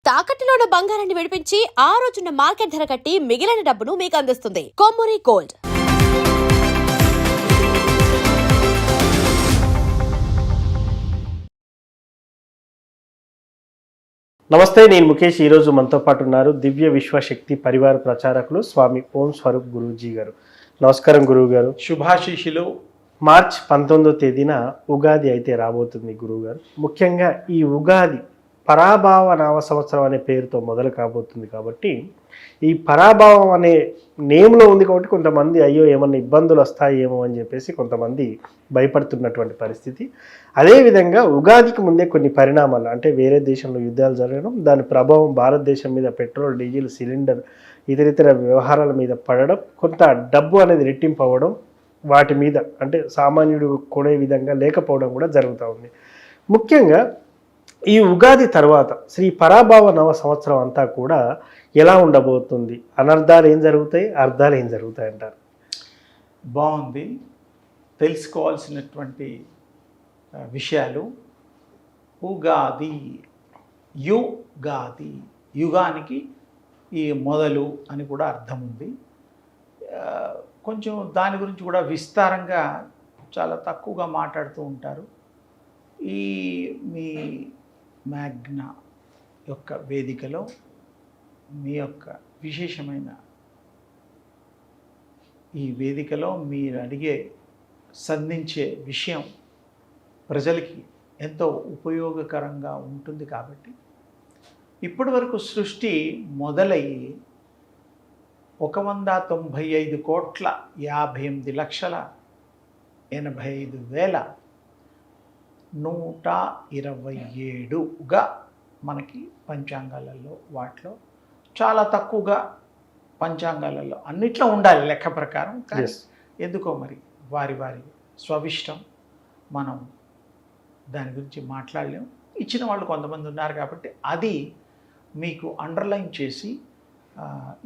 తాకట్టులో ఉన్న బంగారాన్ని విడిపించి ఆ రోజున్న మార్కెట్ ధర కట్టి మిగిలిన డబ్బును మీకు అందిస్తుంది కొమ్మూరి గోల్డ్. నమస్తే, నేను ముఖేష్. ఈరోజు మనతో పాటు ఉన్నారు దివ్య విశ్వశక్తి పరివార ప్రచారకులు స్వామి ఓం స్వరూప్ గురూజీ గారు. నమస్కారం గురువు గారు. శుభాశీషులు. మార్చ్ 19వ తేదీన ఉగాది అయితే రాబోతుంది గురువు గారు. ముఖ్యంగా ఈ ఉగాది పరాభావ నామ సంవత్సరం అనే పేరుతో మొదలు కాబోతుంది కాబట్టి ఈ పరాభావం అనే నేమ్లో ఉంది కాబట్టి కొంతమంది అయ్యో ఏమన్నా ఇబ్బందులు వస్తాయేమో అని చెప్పేసి కొంతమంది భయపడుతున్నటువంటి పరిస్థితి. అదేవిధంగా ఉగాదికి ముందే కొన్ని పరిణామాలు, అంటే వేరే దేశంలో యుద్ధాలు జరగడం, దాని ప్రభావం భారతదేశం మీద పెట్రోల్, డీజిల్, సిలిండర్, ఇతరితర వ్యవహారాల మీద పడడం, కొంత డబ్బు అనేది రెట్టింపు అవ్వడం, వాటి మీద అంటే సామాన్యుడు కొనే విధంగా లేకపోవడం కూడా జరుగుతూ ఉంది. ముఖ్యంగా ఈ ఉగాది తర్వాత శ్రీ పరాభావ నవ సంవత్సరం అంతా కూడా ఎలా ఉండబోతుంది? అనర్థాలు ఏం జరుగుతాయి, అర్థాలు ఏం జరుగుతాయి అంటారు? బాగుంది. తెలుసుకోవాల్సినటువంటి విషయాలు. ఉగాది, యుగాది, యుగానికి ఈ మొదలు అని కూడా అర్థం ఉంది. కొంచెం దాని గురించి కూడా విస్తారంగా చాలా తక్కువగా మాట్లాడుతూ ఉంటారు. ఈ మీ మ్యాగ్నా యొక్క వేదికలో మీ యొక్క విశేషమైన ఈ వేదికలో మీరు అడిగే సంధించే విషయం ప్రజలకి ఎంతో ఉపయోగకరంగా ఉంటుంది. కాబట్టి ఇప్పటి వరకు సృష్టి మొదలయ్యి 195,85,127గా మనకి పంచాంగాలలో వాటిలో చాలా తక్కువగా పంచాంగాలలో అన్నిట్లో ఉండాలి లెక్క ప్రకారం. కానీ ఎందుకో మరి వారి వారి స్వవిష్టం, మనం దాని గురించి మాట్లాడలేము. ఇచ్చిన వాళ్ళు కొంతమంది ఉన్నారు కాబట్టి అది మీకు అండర్లైన్ చేసి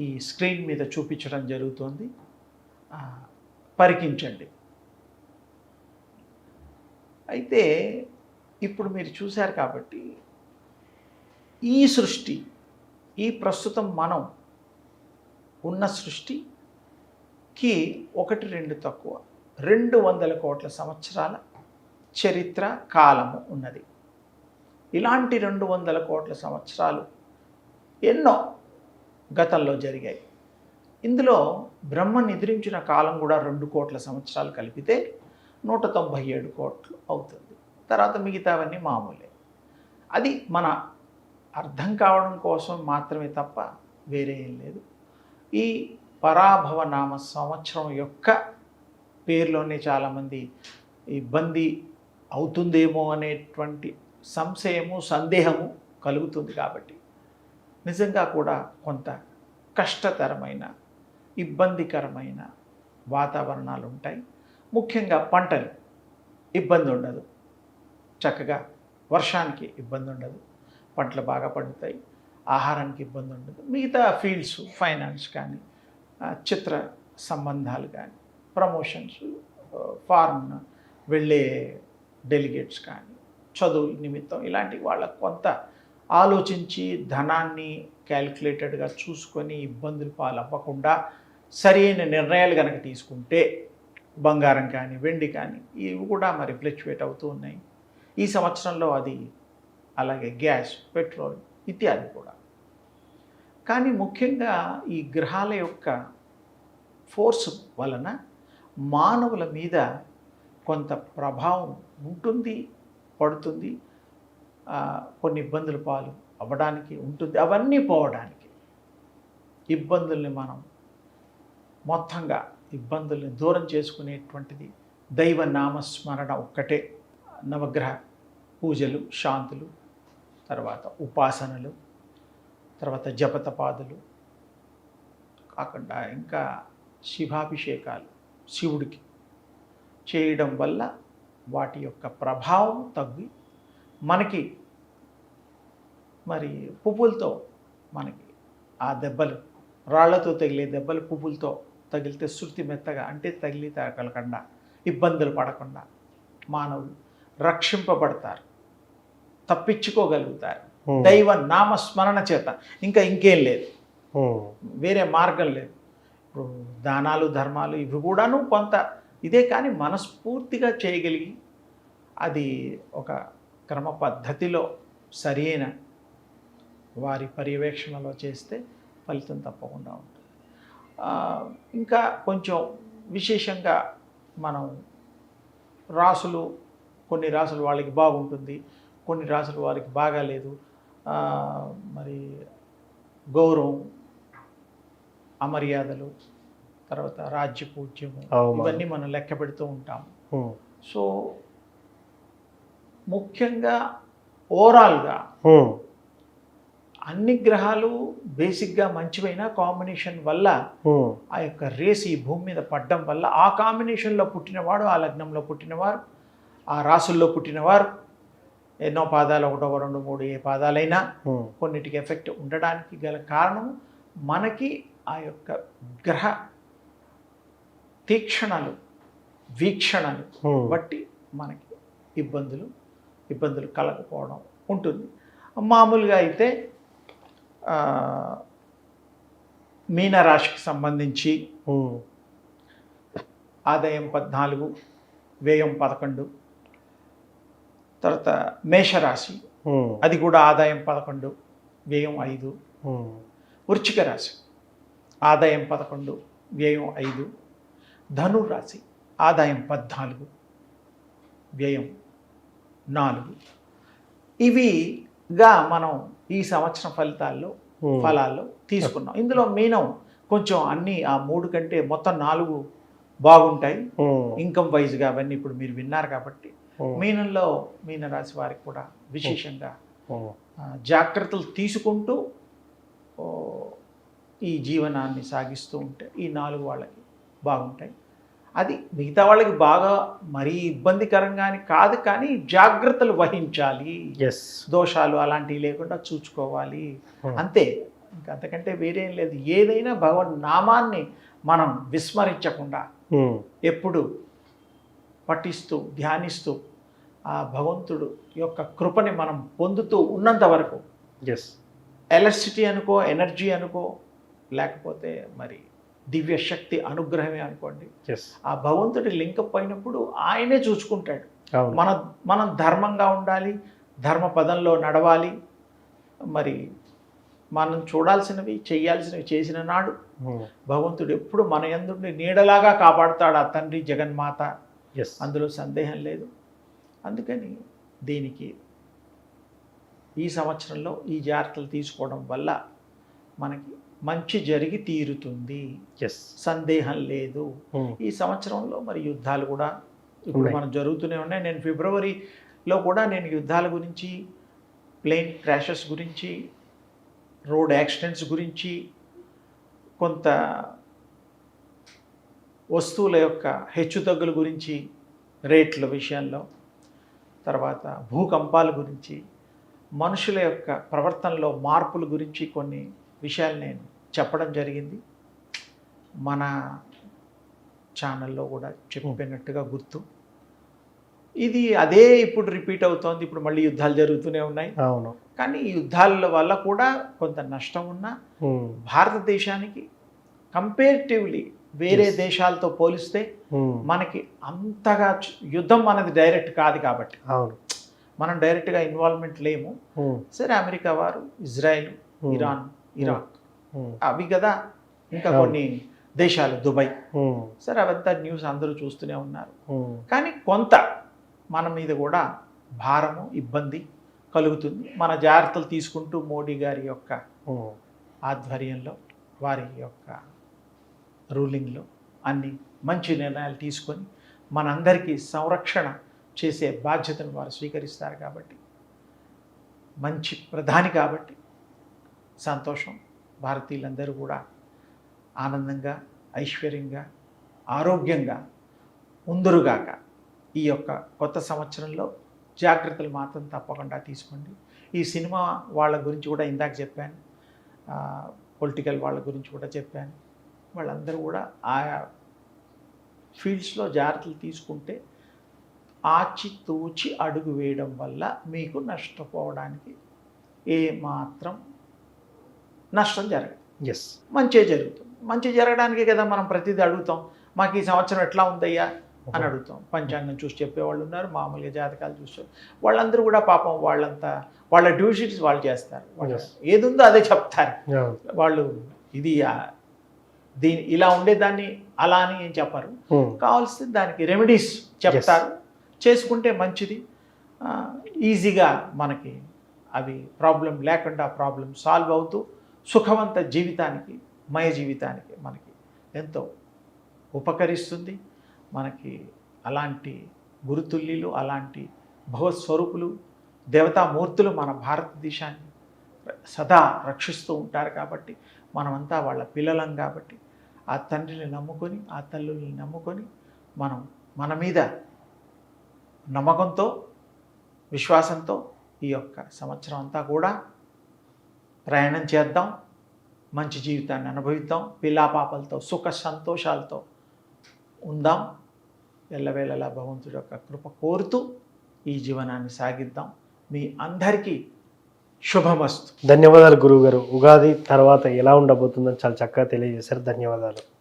ఈ స్క్రీన్ మీద చూపించడం జరుగుతుంది. పరికించండి. అయితే ఇప్పుడు మీరు చూశారు కాబట్టి ఈ సృష్టి, ఈ ప్రస్తుతం మనం ఉన్న సృష్టికి 1-2 తక్కువ 200 కోట్ల సంవత్సరాల చరిత్ర కాలము ఉన్నది. ఇలాంటి 200 కోట్ల సంవత్సరాలు ఎన్నో గతంలో జరిగాయి. ఇందులో బ్రహ్మ నిద్రించిన కాలం కూడా 2 కోట్ల సంవత్సరాలు కలిపితే 197 కోట్లు అవుతుంది. తర్వాత మిగతావన్నీ మామూలే. అది మన అర్థం కావడం కోసం మాత్రమే తప్ప వేరే ఏం లేదు. ఈ పరాభవ నామ సంవత్సరం యొక్క పేరులోనే చాలామంది ఇబ్బంది అవుతుందేమో అనేటువంటి సంశయము, సందేహము కలుగుతుంది. కాబట్టి నిజంగా కూడా కొంత కష్టతరమైన, ఇబ్బందికరమైన వాతావరణాలు ఉంటాయి. ముఖ్యంగా పంటలు ఇబ్బంది ఉండదు, చక్కగా వర్షానికి ఇబ్బంది ఉండదు, పంటలు బాగా పండుతాయి, ఆహారానికి ఇబ్బంది ఉండదు. మిగతా ఫీల్డ్స్, ఫైనాన్స్ కానీ, చిత్ర సంబంధాలు కానీ, ప్రమోషన్స్, ఫారెన్ వెళ్ళే డెలిగేట్స్ కానీ, చదువు నిమిత్తం ఇలాంటి వాళ్ళకు కొంత ఆలోచించి ధనాన్ని క్యాలిక్యులేటెడ్గా చూసుకొని ఇబ్బందులు పాలవ్వకుండా సరైన నిర్ణయాలు కనుక తీసుకుంటే బంగారం కానీ, వెండి కానీ ఇవి కూడా మరి ఫ్లక్చువేట్ అవుతూ ఉన్నాయి. ఈ సంవత్సరంలో అది అలాగే గ్యాస్, పెట్రోల్ ఇత్యాది కూడా. కానీ ముఖ్యంగా ఈ గ్రహాల యొక్క ఫోర్స్ వలన మానవుల మీద కొంత ప్రభావం ఉంటుంది, పడుతుంది. కొన్ని ఇబ్బందుల పాలు అవ్వడానికి ఉంటుంది. అవన్నీ పోవడానికి ఇబ్బందుల్ని మనం మొత్తంగా ఇబ్బందుల్ని దూరం చేసుకునేటువంటిది దైవ నామస్మరణ ఒక్కటే. నవగ్రహ పూజలు, శాంతులు, తర్వాత ఉపాసనలు, తర్వాత జపతపాదులు కాకుండా ఇంకా శివాభిషేకాలు శివుడికి చేయడం వల్ల వాటి యొక్క ప్రభావం తగ్గి మనకి మరి పువ్వులతో మనకి ఆ దెబ్బలు, రాళ్లతో తగిలే దెబ్బలు పువ్వులతో తగిలితే శృతి మెత్తగా, అంటే తగిలి తగలకుండా, ఇబ్బందులు పడకుండా మానవులు రక్షింపబడతారు, తప్పించుకోగలుగుతారు. దైవ నామస్మరణ చేత ఇంకేం లేదు, ఉమ్, వేరే మార్గం లేదు. ఇప్పుడు దానాలు ధర్మాలు ఇవి కూడాను కొంత ఇదే, కానీ మనస్ఫూర్తిగా చేయగలిగి అది ఒక క్రమ పద్ధతిలో సరైన వారి పర్యవేక్షణలో చేస్తే ఫలితం తప్పకుండా ఉంటుంది. ఇంకా కొంచెం విశేషంగా మనం రాసులు, కొన్ని రాసులు వాళ్ళకి బాగుంటుంది, కొన్ని రాసులు వారికి బాగాలేదు. మరి గౌరవం, అమర్యాదలు, తర్వాత రాజ్యపూజ్యము, అవమానం. ఇవన్నీ మనం లెక్క పెడుతూ ఉంటాము. ఉమ్, సో ముఖ్యంగా ఓవరాల్గా ఉమ్, అన్ని గ్రహాలు బేసిక్గా మంచివైన కాంబినేషన్ వల్ల ఉమ్, ఆ యొక్క రేస్ ఈ భూమి మీద పడ్డం వల్ల ఆ కాంబినేషన్లో పుట్టినవాడు, ఆ లగ్నంలో పుట్టినవారు, ఆ రాసుల్లో పుట్టినవారు ఎన్నో పాదాలు, 1, 2, 3 ఏ పాదాలైనా ఉమ్, కొన్నిటికి ఎఫెక్ట్ ఉండడానికి గల కారణం మనకి ఆ యొక్క గ్రహ తీక్షణలు, వీక్షణలు ఉమ్, బట్టి మనకి ఇబ్బందులు కలగకపోవడం ఉంటుంది. మామూలుగా అయితే మీనరాశికి సంబంధించి ఉమ్, ఆదాయం 14, వ్యయం 11. తర్వాత మేషరాశి, ఉమ్, అది కూడా ఆదాయం 11, వ్యయం 5. ఉమ్, వృశ్చిక రాశి ఆదాయం 11, వ్యయం 5. ధనురాశి ఆదాయం 14, వ్యయం 4. ఇవిగా మనం ఈ సంవత్సరం ఫలాల్లో తీసుకున్నాం. ఇందులో మీనం కొంచెం అన్నీ ఆ 3 కంటే మొత్తం 4 బాగుంటాయి ఉమ్, ఇన్కమ్ వైజ్గా. అవన్నీ ఇప్పుడు మీరు విన్నారు కాబట్టి ఉమ్, మీనరాశి వారికి కూడా విశేషంగా ఉమ్, జాగ్రత్తలు తీసుకుంటూ ఈ జీవనాన్ని సాగిస్తూ ఉంటే ఈ 4 వాళ్ళకి బాగుంటాయి. అది మిగతా వాళ్ళకి బాగా మరీ ఇబ్బందికరంగాని కాదు, కానీ జాగ్రత్తలు వహించాలి, yes, దోషాలు అలాంటివి లేకుండా చూసుకోవాలి, Hmm. అంతే. ఇంకా అంతకంటే వేరేం లేదు. ఏదైనా భగవన్ నామాన్ని మనం విస్మరించకుండా ఉమ్, ఎప్పుడు పఠిస్తూ ధ్యానిస్తూ ఆ భగవంతుడు యొక్క కృపని మనం పొందుతూ ఉన్నంత వరకు yes, ఎలక్ట్రిసిటీ అనుకో, ఎనర్జీ అనుకో, లేకపోతే మరి దివ్య శక్తి అనుగ్రహమే అనుకోండి, yes, ఆ భగవంతుడి లింకప్ అయినప్పుడు ఆయనే చూసుకుంటాడు. అవును, మనం ధర్మంగా ఉండాలి, ధర్మ పదంలో నడవాలి. మరి మనం చూడాల్సినవి చేయాల్సినవి చేసిన నాడు ఉమ్, భగవంతుడు ఎప్పుడు మన యందుండి నీడలాగా కాపాడుతాడు, ఆ తండ్రి జగన్మాత, yes, అందులో సందేహం లేదు. అందుకని దీనికి ఈ సంవత్సరంలో ఈ జాగ్రత్తలు తీసుకోవడం వల్ల మనకి మంచి జరిగి తీరుతుంది, yes, సందేహం లేదు. ఉమ్, ఈ సంవత్సరంలో మరి యుద్ధాలు కూడా ఇప్పుడు ఉన్నాయి. మనం జరుగుతూనే ఉన్నాయి. నేను ఫిబ్రవరిలో కూడా నేను యుద్ధాల గురించి, ప్లేన్ క్రాషెస్ గురించి, రోడ్ యాక్సిడెంట్స్ గురించి, కొంత వస్తువుల యొక్క హెచ్చుతగ్గుల గురించి, రేట్ల విషయంలో, తర్వాత భూకంపాల గురించి, మనుషుల యొక్క ప్రవర్తనలో మార్పుల గురించి కొన్ని విషయాలు నేను చెప్పడం జరిగింది. మన ఛానల్లో కూడా చెప్పినట్టుగా గుర్తు. ఇది అదే ఇప్పుడు రిపీట్ అవుతోంది. ఇప్పుడు మళ్ళీ యుద్ధాలు జరుగుతూనే ఉన్నాయి. అవును, కానీ ఈ యుద్ధాల వల్ల కూడా కొంత నష్టం ఉన్నా ఉమ్, భారతదేశానికి కంపేరిటివ్లీ వేరే Yes. దేశాలతో పోలిస్తే ఉమ్, మనకి అంతగా యుద్ధం మనది డైరెక్ట్ కాదు కాబట్టి అవును, మనం డైరెక్ట్గా ఇన్వాల్వ్మెంట్ లేము. ఉమ్, సరే, అమెరికా వారు, ఇజ్రాయెల్, ఇరాన్, ఇరాక్, ఉమ్, అవి కదా, ఇంకా అవును. కొన్ని దేశాలు, దుబాయ్, ఉమ్, సరే అవంతా న్యూస్ అందరూ చూస్తూనే ఉన్నారు. ఉమ్, కానీ కొంత మన మీద కూడా భారము, ఇబ్బంది కలుగుతుంది. మన జాగ్రత్తలు తీసుకుంటూ మోడీ గారి యొక్క ఉమ్, ఆధ్వర్యంలో, వారి యొక్క రూలింగ్లో అన్ని మంచి నిర్ణయాలు తీసుకొని మనందరికీ సంరక్షణ చేసే బాధ్యతను వారు స్వీకరిస్తారు కాబట్టి, మంచి ప్రధాని కాబట్టి సంతోషం. భారతీయులందరూ కూడా ఆనందంగా, ఐశ్వర్యంగా, ఆరోగ్యంగా ఉందరుగాక. ఈ యొక్క కొత్త సంవత్సరంలో జాగ్రత్తలు మాత్రం తప్పకుండా తీసుకోండి. ఈ సినిమా వాళ్ళ గురించి కూడా ఇందాక చెప్పాను, పొలిటికల్ వాళ్ళ గురించి కూడా చెప్పాను. వాళ్ళందరూ కూడా ఆయా ఫీల్డ్స్లో జాగ్రత్తలు తీసుకుంటే ఆచితూచి అడుగు వేయడం వల్ల మీకు నష్టపోవడానికి ఏ మాత్రం నష్టం జరగదు, ఎస్. మంచే జరుగుతుంది. మంచి జరగడానికే కదా మనం ప్రతిదీ అడుగుతాం. మాకు ఈ సంవత్సరం ఎట్లా ఉందయ్యా అని అడుగుతాం. పంచాంగం చూసి చెప్పేవాళ్ళు ఉన్నారు, మామూలుగా జాతకాలు చూసి వాళ్ళందరూ కూడా పాపం వాళ్ళంతా వాళ్ళ డ్యూటీస్ వాళ్ళు చేస్తారు. వాళ్ళు Yes. ఏది ఉందో అదే చెప్తారు. Yeah. వాళ్ళు ఇది దీని ఇలా ఉండేదాన్ని అలా అని ఏం చెప్పరు. Hmm. కావాల్సింది దానికి రెమెడీస్ చెప్తారు, చేసుకుంటే మంచిది. ఈజీగా మనకి అవి ప్రాబ్లం లేకుండా ప్రాబ్లం సాల్వ్ అవుతూ సుఖవంత జీవితానికి, మయ జీవితానికి మనకి ఎంతో ఉపకరిస్తుంది. మనకి అలాంటి గురుతుల్యులు, అలాంటి భగవత్స్వరూపులు, దేవతామూర్తులు మన భారతదేశాన్ని సదా రక్షిస్తూ ఉంటారు. కాబట్టి మనమంతా వాళ్ళ పిల్లలం కాబట్టి ఆ తండ్రిని నమ్ముకొని, ఆ తల్లుల్ని నమ్ముకొని మనం మన మీద నమ్మకంతో, విశ్వాసంతో ఈ యొక్క సంవత్సరం అంతా కూడా ప్రయాణం చేద్దాం, మంచి జీవితాన్ని అనుభవిద్దాం, పిల్లాపాపలతో సుఖ సంతోషాలతో ఉందాం. ఎల్లవేళలా భగవంతుడి యొక్క కృప కోరుతూ ఈ జీవనాన్ని సాగిద్దాం. మీ అందరికీ శుభమస్తు. ధన్యవాదాలు గురువు గారు. ఉగాది తర్వాత ఎలా ఉండబోతుందని చాలా చక్కగా తెలియజేశారు. ధన్యవాదాలు.